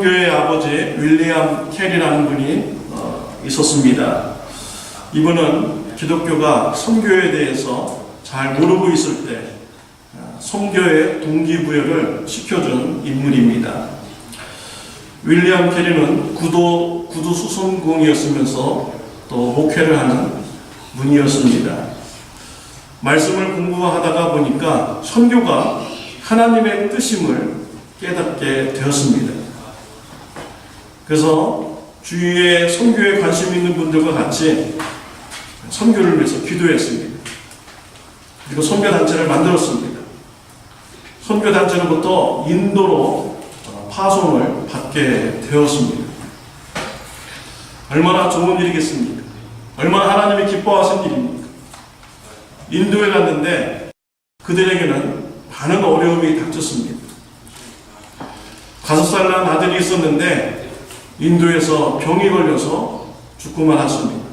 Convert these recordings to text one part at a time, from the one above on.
선교의 아버지 윌리엄 캐리라는 분이 있었습니다. 이분은 기독교가 선교에 대해서 잘 모르고 있을 때 선교의 동기부여를 시켜준 인물입니다. 윌리엄 캐리는 구두 수선공이었으면서 또 목회를 하는 분이었습니다. 말씀을 공부하다가 보니까 선교가 하나님의 뜻임을 깨닫게 되었습니다. 그래서 주위에 선교에 관심 있는 분들과 같이 선교를 위해서 기도했습니다. 그리고 선교단체를 만들었습니다. 선교단체로부터 인도로 파송을 받게 되었습니다. 얼마나 좋은 일이겠습니까? 얼마나 하나님이 기뻐하신 일입니까? 인도에 갔는데 그들에게는 많은 어려움이 닥쳤습니다. 5살 난 아들이 있었는데 인도에서 병이 걸려서 죽고만 했습니다.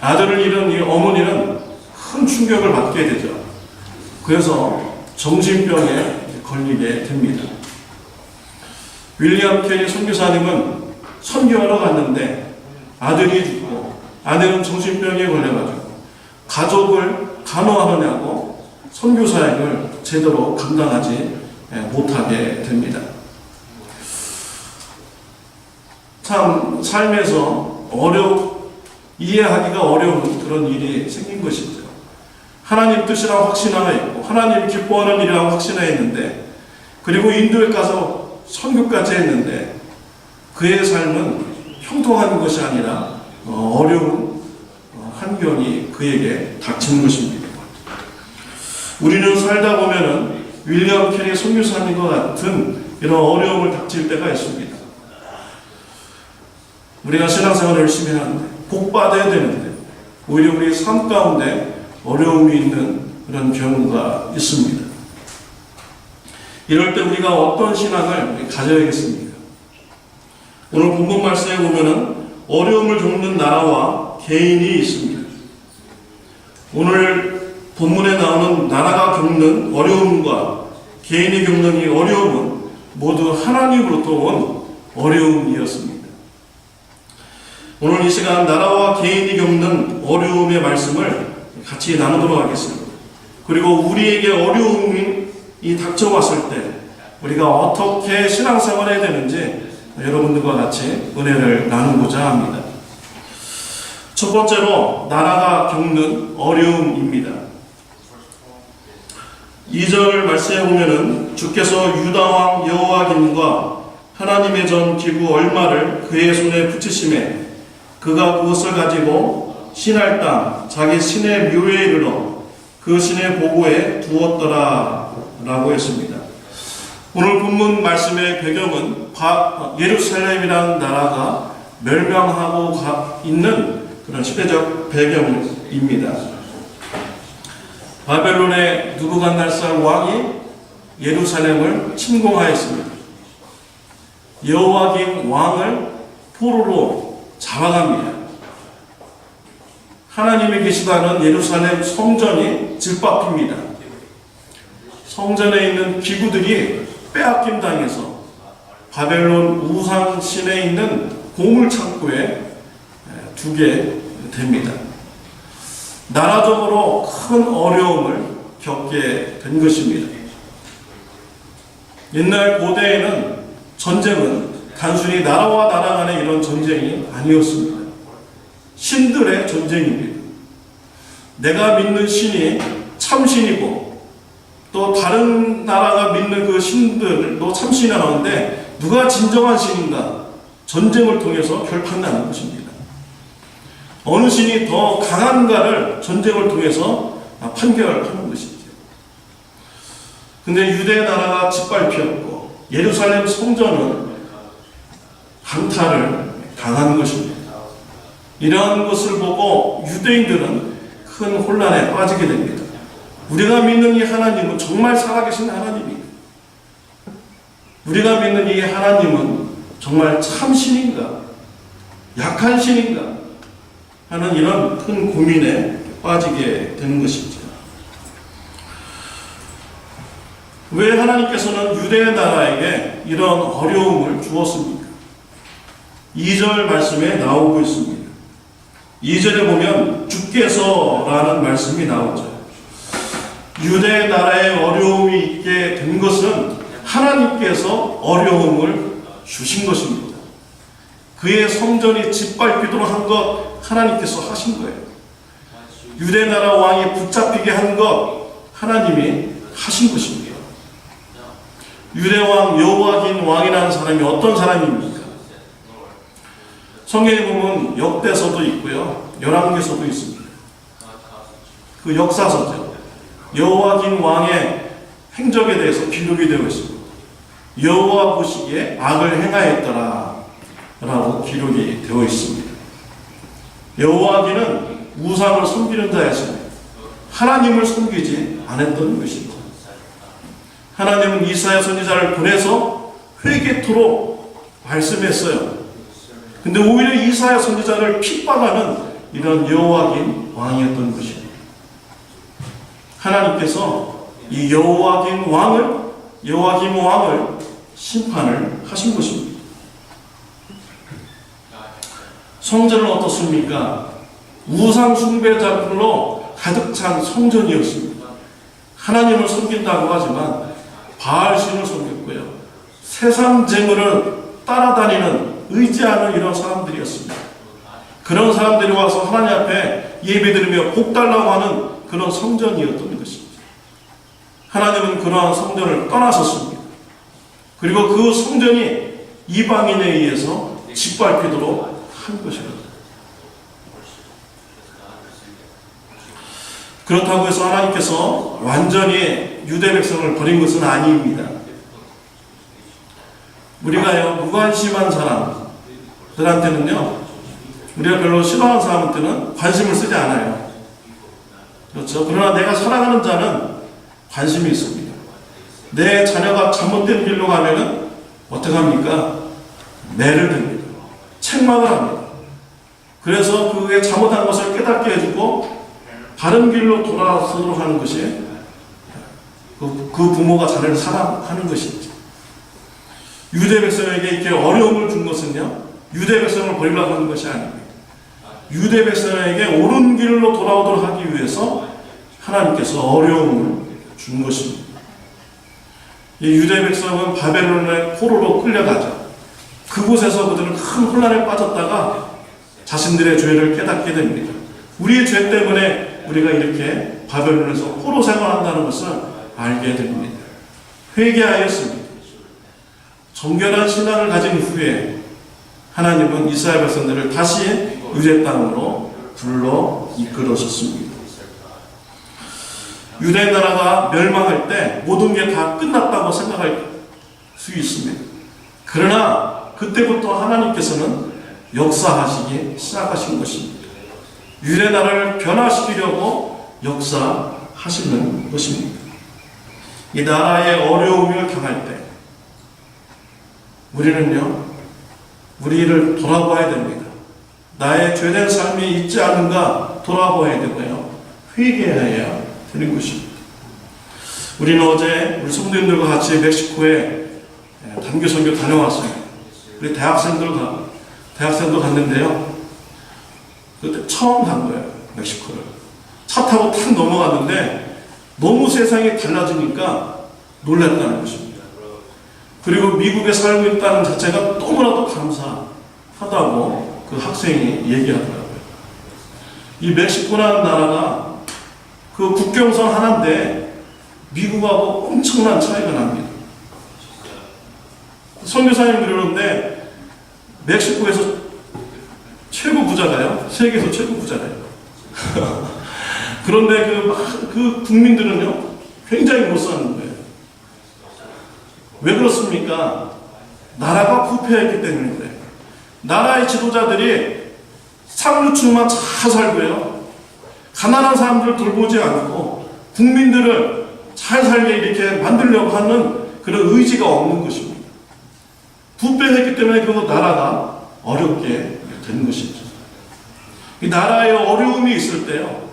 아들을 잃은 이 어머니는 큰 충격을 받게 되죠. 그래서 정신병에 걸리게 됩니다. 윌리엄 캐리 선교사님은 선교하러 갔는데 아들이 죽고 아내는 정신병에 걸려가지고 가족을 간호하느냐고 선교 사역을 제대로 감당하지 못하게 됩니다. 참 삶에서 이해하기가 어려운 그런 일이 생긴 것이죠. 하나님 뜻이라고 확신하였고 하나님이 기뻐하는 일이라고 확신하였는데 그리고 인도에 가서 선교까지 했는데 그의 삶은 형통한 것이 아니라 어려운 환경이 그에게 닥치는 것입니다. 우리는 살다 보면은 윌리엄 캐리 선교사님과 같은 이런 어려움을 닥칠 때가 있습니다. 우리가 신앙생활을 열심히 하는데 복 받아야 되는데 오히려 우리 삶 가운데 어려움이 있는 그런 경우가 있습니다. 이럴 때 우리가 어떤 신앙을 가져야겠습니까? 오늘 본문 말씀에 보면은 어려움을 겪는 나라와 개인이 있습니다. 오늘 본문에 나오는 나라가 겪는 어려움과 개인이 겪는 이 어려움은 모두 하나님으로부터 온 어려움이었습니다. 오늘 이 시간 나라와 개인이 겪는 어려움의 말씀을 같이 나누도록 하겠습니다. 그리고 우리에게 어려움이 닥쳐왔을 때 우리가 어떻게 신앙생활을 해야 되는지 여러분들과 같이 은혜를 나누고자 합니다. 첫 번째로 나라가 겪는 어려움입니다. 2절 말씀에 보면은 주께서 유다왕 여호야김과 하나님의 전 기구 얼마를 그의 손에 붙이심에 그가 그것을 가지고 신할 땅 자기 신의 묘에 이르러 그 신의 보고에 두었더라 라고 했습니다. 오늘 본문 말씀의 배경은 예루살렘이라는 나라가 멸망하고 있는 그런 시대적 배경입니다. 바벨론의 느부갓네살 왕이 예루살렘을 침공하였습니다. 여호야김 왕을 포로로 잡아갑니다. 하나님이 계시다는 예루살렘 성전이 질밥입니다. 성전에 있는 기구들이 빼앗김 당해서 바벨론 우상 신에 있는 고물 창고에 두게 됩니다. 나라적으로 큰 어려움을 겪게 된 것입니다. 옛날 고대에는 전쟁은 단순히 나라와 나라 간의 이런 전쟁이 아니었습니다. 신들의 전쟁입니다. 내가 믿는 신이 참신이고 또 다른 나라가 믿는 그 신들도 참신이 나오는데 누가 진정한 신인가 전쟁을 통해서 결판나는 것입니다. 어느 신이 더 강한가를 전쟁을 통해서 판결하는 것이죠. 근데 유대 나라가 짓밟혔고 예루살렘 성전은 강탈을 당한 것입니다. 이러한 것을 보고 유대인들은 큰 혼란에 빠지게 됩니다. 우리가 믿는 이 하나님은 정말 살아계신 하나님입니다. 우리가 믿는 이 하나님은 정말 참신인가? 약한 신인가? 하는 이런 큰 고민에 빠지게 되는 것이죠. 왜 하나님께서는 유대 나라에게 이런 어려움을 주었습니까? 2절 말씀에 나오고 있습니다. 2절에 보면 주께서라는 말씀이 나오죠. 유대 나라에 어려움이 있게 된 것은 하나님께서 어려움을 주신 것입니다. 그의 성전이 짓밟히도록 한 것 하나님께서 하신 거예요. 유대 나라 왕이 붙잡히게 한 것 하나님이 하신 것입니다. 유대 왕 여호와긴 왕이라는 사람이 어떤 사람입니까? 성경에 보면 역대서도 있고요, 열왕기서도 있습니다. 그 역사서죠. 여호와긴 왕의 행적에 대해서 기록이 되어 있습니다. 여호와 보시기에 악을 행하였더라 라고 기록이 되어 있습니다. 여호와기는 우상을 섬기는 자였습니다. 하나님을 섬기지 않았던 것입니다. 하나님은 이사야 선지자를 보내서 회개토록 말씀했어요. 근데 오히려 이사야 선지자를 핍박하는 이런 여호와긴 왕이었던 것입니다. 하나님께서 이 여호와긴 왕을 심판을 하신 것입니다. 성전은 어떻습니까? 우상 숭배자들로 가득 찬 성전이었습니다. 하나님을 섬긴다고 하지만 바알신을 섬겼고요, 세상 재물을 따라다니는 의지하는 이런 사람들이었습니다. 그런 사람들이 와서 하나님 앞에 예배드리며 복 달라고 하는 그런 성전이었던 것입니다. 하나님은 그러한 성전을 떠나셨습니다. 그리고 그 성전이 이방인에 의해서 짓밟히도록 한 것입니다. 그렇다고 해서 하나님께서 완전히 유대 백성을 버린 것은 아닙니다. 우리가요, 무관심한 사람들한테는요, 우리가 별로 싫어하는 사람한테는 관심을 쓰지 않아요. 그렇죠? 그러나 내가 사랑하는 자는 관심이 있습니다. 내 자녀가 잘못된 길로 가면은 어떻게 합니까? 매를 듭니다. 책망을 합니다. 그래서 그의 잘못한 것을 깨닫게 해주고 바른 길로 돌아서도록 하는 것이 그 부모가 자녀를 사랑하는 것이죠. 유대 백성에게 이렇게 어려움을 준 것은요, 유대 백성을 버리려고 하는 것이 아닙니다. 유대 백성에게 옳은 길로 돌아오도록 하기 위해서 하나님께서 어려움을 준 것입니다. 이 유대 백성은 바벨론의 포로로 끌려가죠. 그곳에서 그들은 큰 혼란에 빠졌다가 자신들의 죄를 깨닫게 됩니다. 우리의 죄 때문에 우리가 이렇게 바벨론에서 포로 생활한다는 것을 알게 됩니다. 회개하였습니다. 정결한 신앙을 가진 후에 하나님은 이스라엘 백성들을 다시 유대 땅으로 불러 이끌어셨습니다. 유대 나라가 멸망할 때 모든 게 다 끝났다고 생각할 수 있습니다. 그러나 그때부터 하나님께서는 역사하시기 시작하신 것입니다. 유대 나라를 변화시키려고 역사하시는 것입니다. 이 나라의 어려움을 당할 때 우리를 돌아봐야 됩니다. 나의 죄된 삶이 있지 않은가 돌아봐야 되고요, 회개해야 되는 것입니다. 우리는 어제 우리 성도님들과 같이 멕시코에 단교 선교 다녀왔습니다. 우리 대학생도 갔는데요, 그때 처음 간 거예요, 멕시코를. 차 타고 탁 넘어갔는데 너무 세상이 달라지니까 놀랐다는 것입니다. 그리고 미국에 살고 있다는 자체가 너무나도 감사하다고 그 학생이 얘기하더라고요. 이 멕시코라는 나라가 그 국경선 하나인데 미국하고 엄청난 차이가 납니다. 선교사님들이 그러는데 멕시코에서 최고 부자가요, 세계에서 최고 부자가요. 그런데 그 국민들은요, 굉장히 못 사는 거예요. 왜 그렇습니까? 나라가 부패했기 때문인데, 나라의 지도자들이 상류층만 잘 살고요, 가난한 사람들을 돌보지 않고 국민들을 잘 살게 이렇게 만들려고 하는 그런 의지가 없는 것입니다. 부패했기 때문에 그 나라가 어렵게 된 것이죠. 이 나라에 어려움이 있을 때요,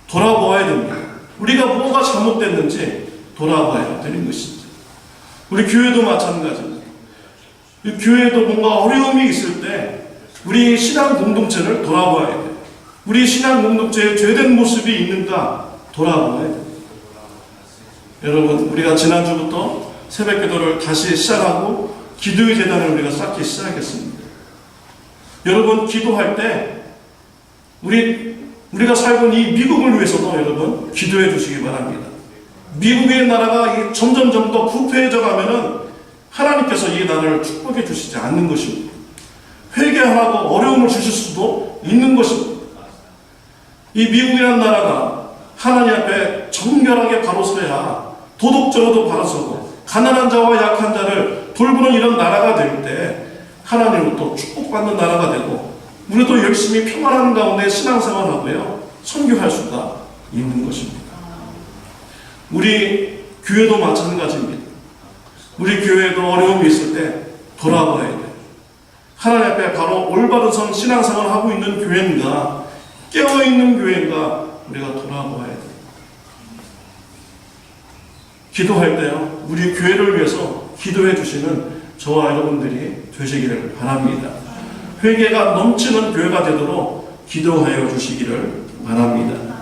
돌아보아야 됩니다. 우리가 뭐가 잘못됐는지 돌아봐야 되는 것이죠. 우리 교회도 마찬가지입니다. 이 교회도 뭔가 어려움이 있을 때 우리 신앙 공동체를 돌아봐야 돼요. 우리 신앙 공동체에 죄된 모습이 있는가 돌아봐야 돼요. 여러분, 우리가 지난주부터 새벽 기도를 다시 시작하고 기도의 재단을 우리가 쌓기 시작했습니다. 여러분, 기도할 때 우리가 살고 있는 이 미국을 위해서도 여러분 기도해 주시기 바랍니다. 미국의 나라가 점점 더 부패해져 가면은 하나님께서 이 나라를 축복해 주시지 않는 것입니다. 회개하고 어려움을 주실 수도 있는 것입니다. 이 미국이라는 나라가 하나님 앞에 정결하게 바로 서야 도덕적으로도 바로 서고 가난한 자와 약한 자를 돌보는 이런 나라가 될 때 하나님으로부터 축복받는 나라가 되고 우리도 열심히 평안한 가운데 신앙생활하고요 선교할 수가 있는 것입니다. 우리 교회도 마찬가지입니다. 우리 교회도 어려움이 있을 때 돌아봐야 돼요. 하나님 앞에 바로 올바른 신앙생활을 하고 있는 교회인가 깨어있는 교회인가 우리가 돌아봐야 돼요. 기도할 때요 우리 교회를 위해서 기도해 주시는 저와 여러분들이 되시기를 바랍니다. 회개가 넘치는 교회가 되도록 기도하여 주시기를 바랍니다.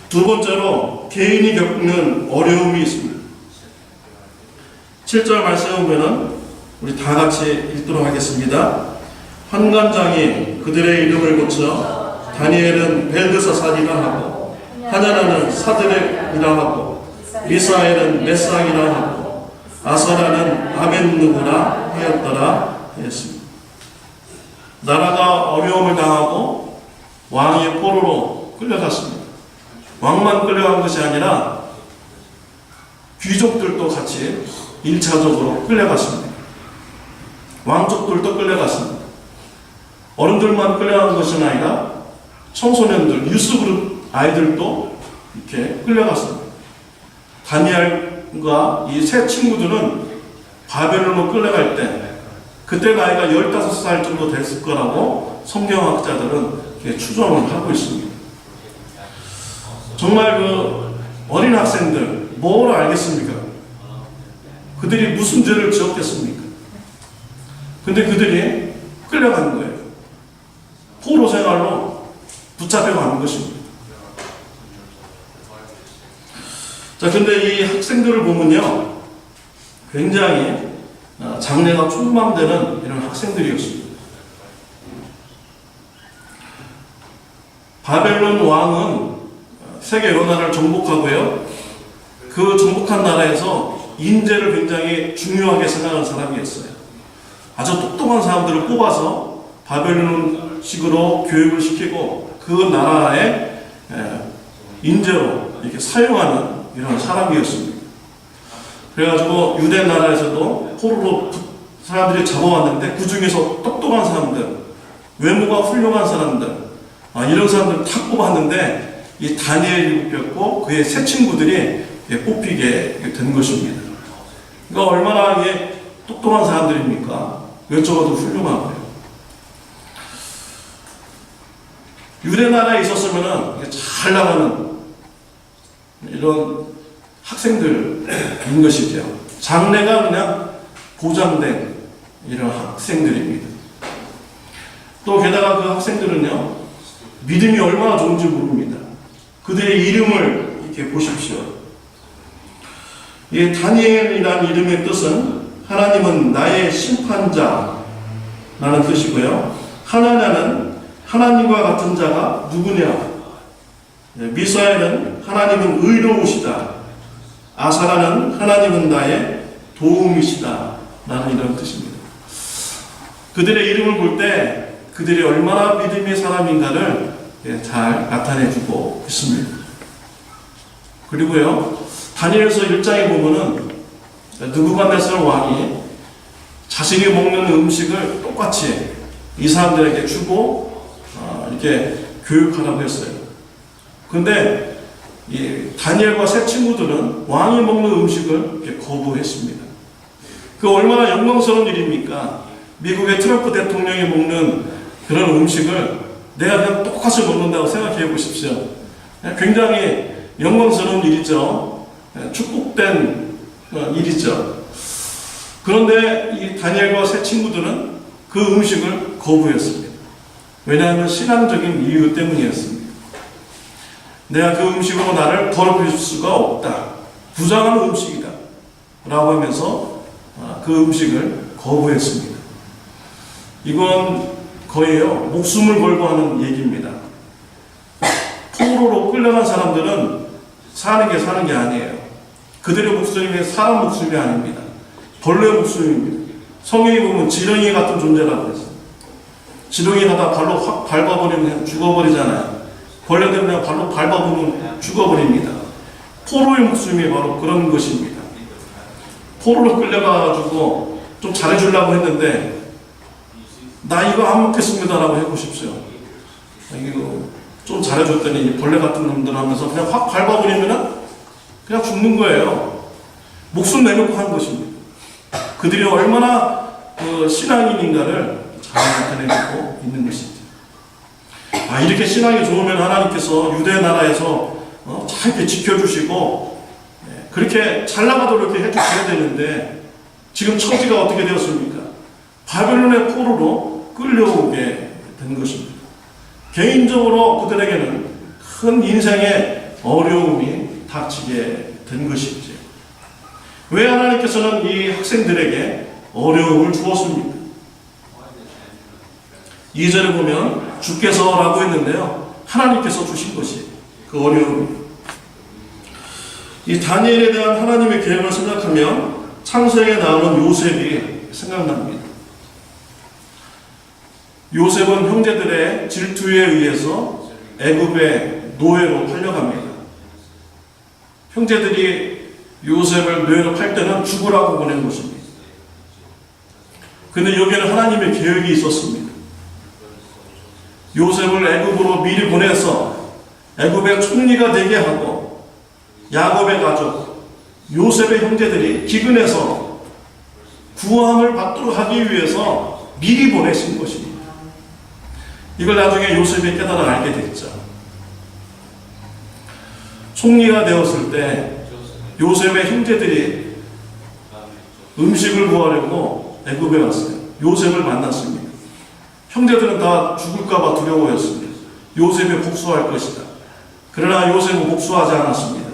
두 번째로 개인이 겪는 어려움이 있습니다. 7절 말씀에 보면은 우리 다 같이 읽도록 하겠습니다. 환관장이 그들의 이름을 고쳐 다니엘은 벨드사살이라 하고 하냐나는 사드렉이라 하고 미사엘은 메삭이라 하고 아사라는 아벤느고라 하였더라 했습니다. 나라가 어려움을 당하고 왕이 포로로 끌려갔습니다. 왕만 끌려간 것이 아니라 귀족들도 같이 1차적으로 끌려갔습니다. 왕족들도 끌려갔습니다. 어른들만 끌려간 것은 아니라 청소년들, 유스그룹 아이들도 이렇게 끌려갔습니다. 다니엘과 이 세 친구들은 바벨론으로 끌려갈 때 그때 나이가 15살 정도 됐을 거라고 성경학자들은 이렇게 추정을 하고 있습니다. 정말 그 어린 학생들 뭘 알겠습니까? 그들이 무슨 죄를 지었겠습니까? 근데 그들이 끌려가는 거예요. 포로 생활로 붙잡혀가는 것입니다. 자, 근데 이 학생들을 보면요, 굉장히 장래가 촉망되는 이런 학생들이었습니다. 바벨론 왕은 세계 여러 나라를 정복하고요, 그 정복한 나라에서 인재를 굉장히 중요하게 생각하는 사람이었어요. 아주 똑똑한 사람들을 뽑아서 바벨론식으로 교육을 시키고 그 나라의 인재로 이렇게 사용하는 이런 사람이었습니다. 그래가지고 유대 나라에서도 포로로 사람들이 잡아왔는데 그 중에서 똑똑한 사람들, 외모가 훌륭한 사람들, 이런 사람들 다 뽑았는데 이 다니엘이 뽑혔고 그의 세 친구들이 뽑히게 된 것입니다. 그러니까 얼마나 이게 똑똑한 사람들입니까? 외적어도 훌륭하고요. 유대 나라에 있었으면 잘 나가는 이런 학생들인 것이죠. 장래가 그냥 보장된 이런 학생들입니다. 또 게다가 그 학생들은요, 믿음이 얼마나 좋은지 모릅니다. 그들의 이름을 이렇게 보십시오. 이 다니엘이라는 이름의 뜻은 하나님은 나의 심판자라는 뜻이고요. 하나냐는 하나님과 같은 자가 누구냐? 미사엘은 하나님은 의로우시다. 아사라는 하나님은 나의 도움이시다. 라는 이런 뜻입니다. 그들의 이름을 볼 때 그들이 얼마나 믿음의 사람인가를 잘 나타내주고 있습니다. 그리고요, 다니엘서 1장에 보면은 느부갓네살 왕이 자신이 먹는 음식을 똑같이 이 사람들에게 주고 이렇게 교육하라고 했어요. 근데 이 다니엘과 세 친구들은 왕이 먹는 음식을 이렇게 거부했습니다. 그 얼마나 영광스러운 일입니까? 미국의 트럼프 대통령이 먹는 그런 음식을 내가 그냥 똑같이 먹는다고 생각해 보십시오. 굉장히 영광스러운 일이죠. 축복된 일이죠. 그런데 이 다니엘과 세 친구들은 그 음식을 거부했습니다. 왜냐하면 신앙적인 이유 때문이었습니다. 내가 그 음식으로 나를 더럽힐 수가 없다. 부정한 음식이다. 라고 하면서 그 음식을 거부했습니다. 이건 거의요, 목숨을 걸고 하는 얘기입니다. 포로로 끌려간 사람들은 사는 게 아니에요. 그들의 목숨이 사람 목숨이 아닙니다. 벌레 목숨입니다. 성경에 보면 지렁이 같은 존재라고 했어요. 지렁이 가다 발로 확 밟아버리면 죽어버리잖아요. 벌레들은 그냥 발로 밟아보면 죽어버립니다. 포로의 목숨이 바로 그런 것입니다. 포로로 끌려가가지고 좀 잘해주려고 했는데, 나 이거 안 먹겠습니다라고 해보십시오. 이거 좀 잘해줬더니 벌레 같은 놈들 하면서 그냥 확 밟아버리면 그냥 죽는 거예요. 목숨 내놓고 한 것입니다. 그들이 얼마나 신앙인인가를 잘 나타내고 있는 것이죠. 이렇게 신앙이 좋으면 하나님께서 유대 나라에서 잘 이렇게 지켜주시고 그렇게 잘 나가도록 이렇게 해주셔야 되는데, 지금 처지가 어떻게 되었습니까? 바벨론의 포로로 끌려오게 된 것입니다. 개인적으로 그들에게는 큰 인생의 어려움이 닥치게 된 것이죠. 왜 하나님께서는 이 학생들에게 어려움을 주었습니까? 2절에 보면 주께서라고 했는데요, 하나님께서 주신 것이 그 어려움입니다. 이 다니엘에 대한 하나님의 계획을 생각하면 창세기에 나오는 요셉이 생각납니다. 요셉은 형제들의 질투에 의해서 애굽의 노예로 팔려갑니다. 형제들이 요셉을 노예로 팔 때는 죽으라고 보낸 것입니다. 그런데 여기에는 하나님의 계획이 있었습니다. 요셉을 애굽으로 미리 보내서 애굽의 총리가 되게 하고, 야곱의 가족, 요셉의 형제들이 기근해서 구함을 받도록 하기 위해서 미리 보내신 것입니다. 이걸 나중에 요셉이 깨달아 알게 됐죠. 총리가 되었을 때 요셉의 형제들이 음식을 구하려고 애굽에 왔어요. 요셉을 만났습니다. 형제들은 다 죽을까봐 두려워했습니다. 요셉이 복수할 것이다. 그러나 요셉은 복수하지 않았습니다.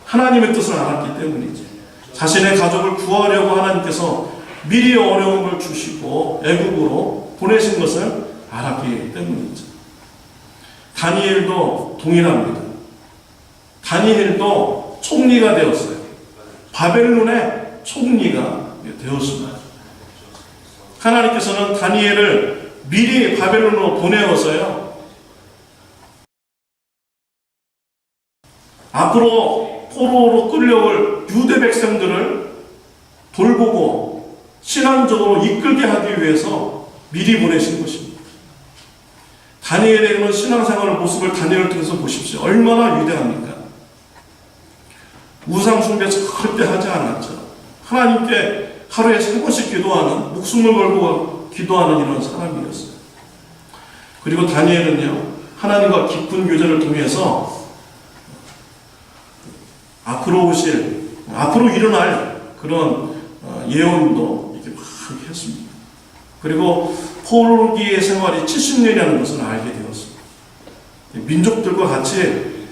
하나님의 뜻을 알았기 때문이지. 자신의 가족을 구하려고 하나님께서 미리 어려움을 주시고 애굽으로 보내신 것을 알았기 때문이죠. 다니엘도 동일합니다. 다니엘도 총리가 되었어요. 바벨론의 총리가 되었습니다. 하나님께서는 다니엘을 미리 바벨론으로 보내어서요, 앞으로 포로로 끌려올 유대 백성들을 돌보고 신앙적으로 이끌게 하기 위해서 미리 보내신 것입니다. 다니엘의 신앙생활의 모습을 다니엘을 통해서 보십시오. 얼마나 위대합니까? 우상 숭배 절대 하지 않았죠. 하나님께 하루에 3번씩 기도하는, 목숨을 걸고 기도하는 이런 사람이었어요. 그리고 다니엘은요, 하나님과 깊은 교제를 통해서 앞으로 일어날 그런 예언도 이렇게 막 했습니다. 그리고 포로기의 생활이 70년이라는 것을 알게 되었습니다. 민족들과 같이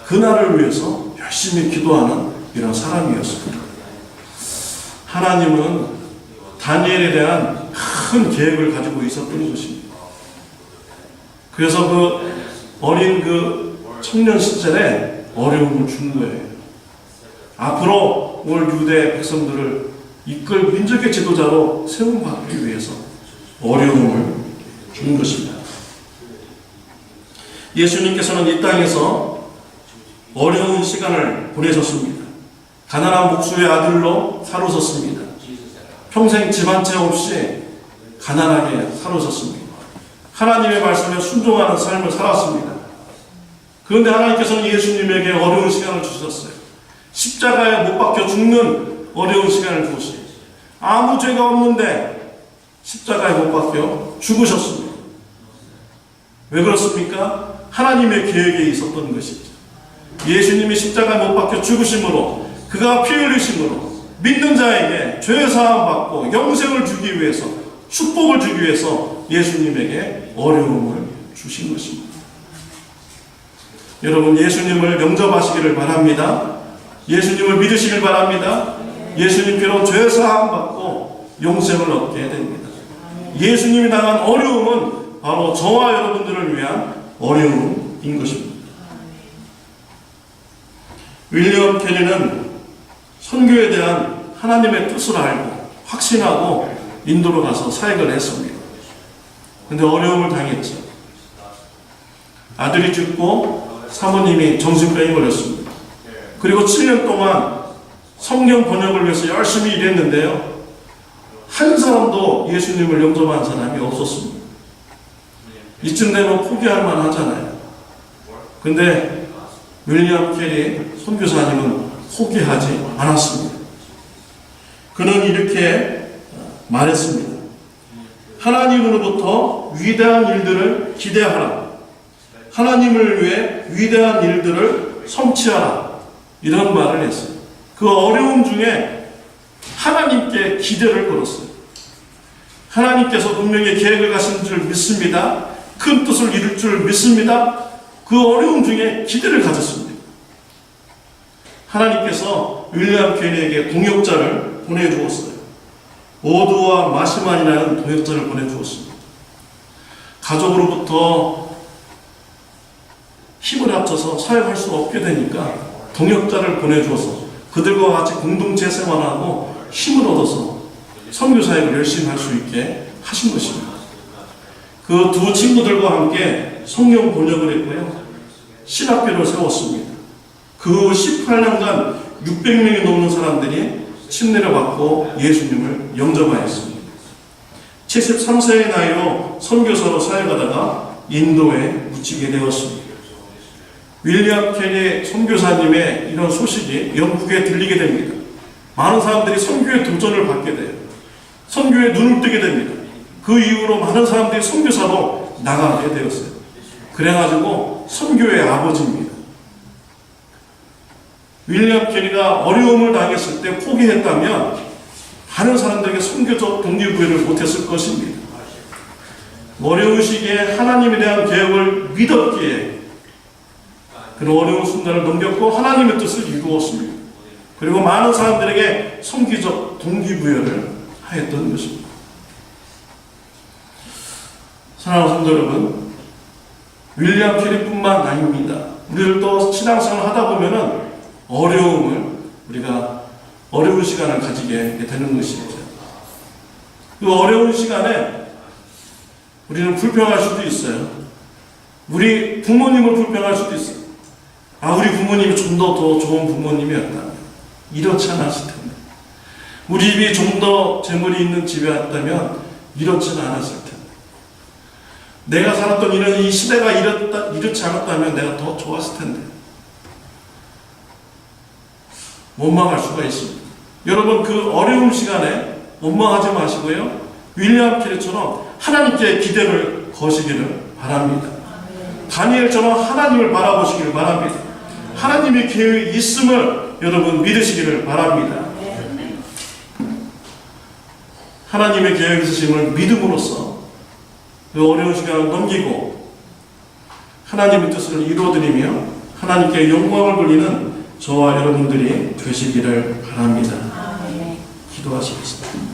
그날을 위해서 열심히 기도하는 이런 사람이었습니다. 하나님은 다니엘에 대한 큰 계획을 가지고 있었던 것입니다. 그래서 그 어린 청년 시절에 어려움을 준 거예요. 앞으로 올 유대 백성들을 이끌 민족의 지도자로 세움받기 위해서 어려움을 준 것입니다. 예수님께서는 이 땅에서 어려운 시간을 보내셨습니다. 가난한 목수의 아들로 살아오셨습니다. 평생 집 한 채 없이 가난하게 살아오셨습니다. 하나님의 말씀에 순종하는 삶을 살았습니다. 그런데 하나님께서는 예수님에게 어려운 시간을 주셨어요. 십자가에 못 박혀 죽는 어려운 시간을 주었어요. 아무 죄가 없는데 십자가에 못 박혀 죽으셨습니다. 왜 그렇습니까? 하나님의 계획에 있었던 것이죠. 예수님이 십자가에 못 박혀 죽으심으로, 그가 피 흘리심으로 믿는 자에게 죄사함 받고 영생을 주기 위해서, 축복을 주기 위해서 예수님에게 어려움을 주신 것입니다. 여러분, 예수님을 영접하시기를 바랍니다. 예수님을 믿으시길 바랍니다. 예수님께로 죄사함 받고 영생을 얻게 됩니다. 예수님이 당한 어려움은 바로 저와 여러분들을 위한 어려움인 것입니다. 윌리엄 캐리는 선교에 대한 하나님의 뜻을 알고 확신하고 인도로 가서 사역을 했습니다. 근데 어려움을 당했죠. 아들이 죽고 사모님이 정신병에 걸렸습니다. 그리고 7년 동안 성경 번역을 위해서 열심히 일했는데요, 한 사람도 예수님을 영접한 사람이 없었습니다. 이쯤 되면 포기할 만하잖아요. 근데 윌리엄 캐리 선교사님은 포기하지 않았습니다. 그는 이렇게 말했습니다. 하나님으로부터 위대한 일들을 기대하라. 하나님을 위해 위대한 일들을 성취하라. 이런 말을 했어요. 그 어려움 중에 하나님께 기대를 걸었어요. 하나님께서 분명히 계획을 가신 줄 믿습니다. 큰 뜻을 이룰 줄 믿습니다. 그 어려움 중에 기대를 가졌습니다. 하나님께서 윌리엄 캐리에게 동역자를 보내주었어요. 오드와 마시만이라는 동역자를 보내주었습니다. 가족으로부터 힘을 합쳐서 사역할 수 없게 되니까 동역자를 보내주어서 그들과 같이 공동체 생활하고 힘을 얻어서 선교사역을 열심히 할 수 있게 하신 것입니다. 그 두 친구들과 함께 성경 번역을 했고요, 신학교를 세웠습니다. 그 18년간 600명이 넘는 사람들이 침례를 받고 예수님을 영접하였습니다. 73세의 나이로 선교사로 사역하다가 인도에 묻히게 되었습니다. 윌리엄 캐리 선교사님의 이런 소식이 영국에 들리게 됩니다. 많은 사람들이 선교에 도전을 받게 돼요. 선교에 눈을 뜨게 됩니다. 그 이후로 많은 사람들이 선교사로 나가게 되었어요. 그래가지고 선교의 아버지입니다. 윌리엄 캐리가 어려움을 당했을 때 포기했다면 많은 사람들에게 선교적 동기부여를 못했을 것입니다. 어려운 시기에 하나님에 대한 계획을 믿었기에 그런 어려운 순간을 넘겼고 하나님의 뜻을 이루었습니다. 그리고 많은 사람들에게 선교적 동기부여를 하였던 것입니다. 사랑하는 성도 여러분, 윌리엄 캐리뿐만 아닙니다. 우리들도 신앙생활을 하다 보면은 어려움을, 우리가 어려운 시간을 가지게 되는 것이죠. 그 어려운 시간에 우리는 불평할 수도 있어요. 우리 부모님을 불평할 수도 있어요. 아, 우리 부모님이 좀 더 좋은 부모님이었다면 이렇지 않았을 텐데, 우리 집이 좀 더 재물이 있는 집이었다면 이렇지는 않았을 텐데, 내가 살았던 이런 이 시대가 이렇지 않았다면 내가 더 좋았을 텐데, 원망할 수가 있습니다. 여러분, 그 어려운 시간에 원망하지 마시고요, 윌리엄 캐리처럼 하나님께 기대를 거시기를 바랍니다. 다니엘처럼 하나님을 바라보시기를 바랍니다. 하나님의 계획이 있음을 여러분 믿으시기를 바랍니다. 하나님의 계획이 있으심을 믿음으로써 그 어려운 시간을 넘기고 하나님의 뜻을 이루어드리며 하나님께 영광을 돌리는 저와 여러분들이 되시기를 바랍니다. 기도하시겠습니다.